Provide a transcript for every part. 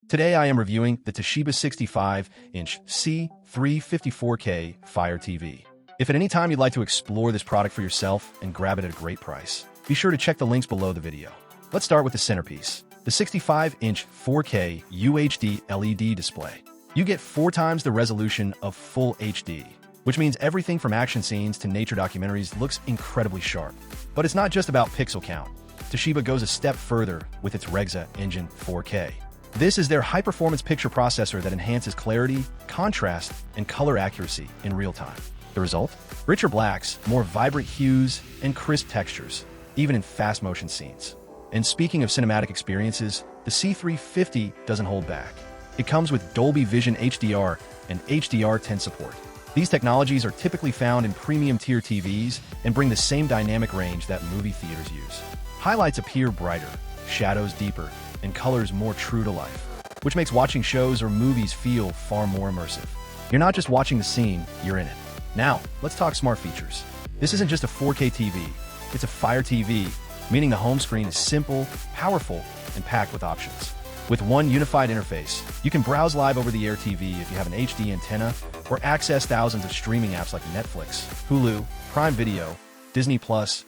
Today I am reviewing the Toshiba 65-inch C350 4K Fire TV. If at any time you'd like to explore this product for yourself and grab it at a great price, be sure to check the links below the video. Let's start with the centerpiece, the 65-inch 4K UHD LED display. You get 4 times the resolution of Full HD, which means everything from action scenes to nature documentaries looks incredibly sharp. But it's not just about pixel count. Toshiba goes a step further with its Regza Engine 4K. This is their high-performance picture processor that enhances clarity, contrast, and color accuracy in real time. The result? Richer blacks, more vibrant hues, and crisp textures, even in fast-motion scenes. And speaking of cinematic experiences, the C350 doesn't hold back. It comes with Dolby Vision HDR and HDR10 support. These technologies are typically found in premium-tier TVs and bring the same dynamic range that movie theaters use. Highlights appear brighter, shadows deeper, and colors more true to life, which makes watching shows or movies feel far more immersive. You're not just watching the scene, you're in it. Now, let's talk smart features. This isn't just a 4K TV, it's a Fire TV, meaning the home screen is simple, powerful, and packed with options. With one unified interface, you can browse live over-the-air TV if you have an HD antenna, or access thousands of streaming apps like Netflix, Hulu, Prime Video, Disney+,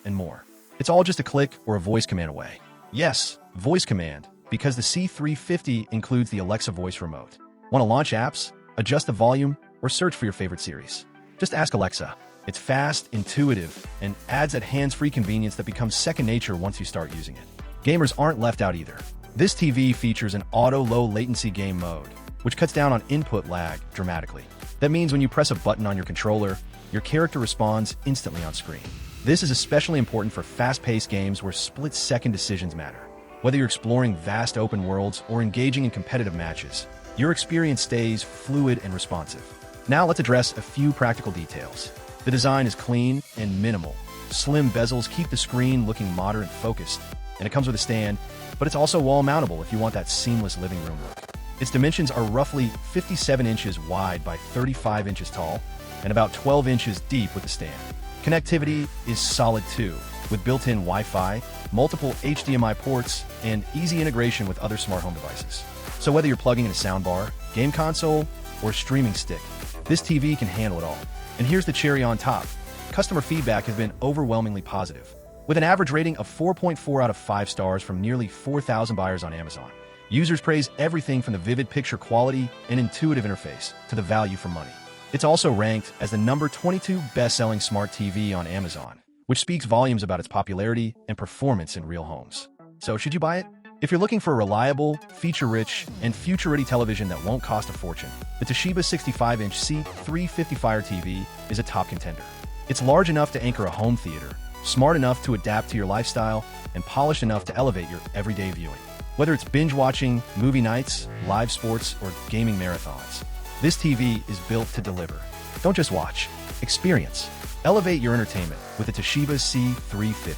and more. It's all just a click or a voice command away. Yes, voice command, because the C350 includes the Alexa voice remote. Want to launch apps, adjust the volume, or search for your favorite series? Just ask Alexa. It's fast, intuitive, and adds that hands-free convenience that becomes second nature once you start using it. Gamers aren't left out either. This TV features an auto low latency game mode, which cuts down on input lag dramatically. That means when you press a button on your controller, your character responds instantly on screen. This is especially important for fast-paced games where split-second decisions matter. Whether you're exploring vast open worlds or engaging in competitive matches, your experience stays fluid and responsive. Now let's address a few practical details. The design is clean and minimal. Slim bezels keep the screen looking modern and focused, and it comes with a stand, but it's also wall-mountable if you want that seamless living room look. Its dimensions are roughly 57 inches wide by 35 inches tall, and about 12 inches deep with the stand. Connectivity is solid too, with built-in Wi-Fi, multiple HDMI ports, and easy integration with other smart home devices. So whether you're plugging in a soundbar, game console, or streaming stick, this TV can handle it all. And here's the cherry on top. Customer feedback has been overwhelmingly positive, with an average rating of 4.4 out of 5 stars from nearly 4,000 buyers on Amazon. Users praise everything from the vivid picture quality and intuitive interface to the value for money. It's also ranked as the number 22 best-selling smart TV on Amazon, which speaks volumes about its popularity and performance in real homes. So should you buy it? If you're looking for a reliable, feature-rich, and future-ready television that won't cost a fortune, the Toshiba 65-inch C350 Fire TV is a top contender. It's large enough to anchor a home theater, smart enough to adapt to your lifestyle, and polished enough to elevate your everyday viewing. Whether it's binge-watching, movie nights, live sports, or gaming marathons, this TV is built to deliver. Don't just watch, experience. Elevate your entertainment with the Toshiba C350.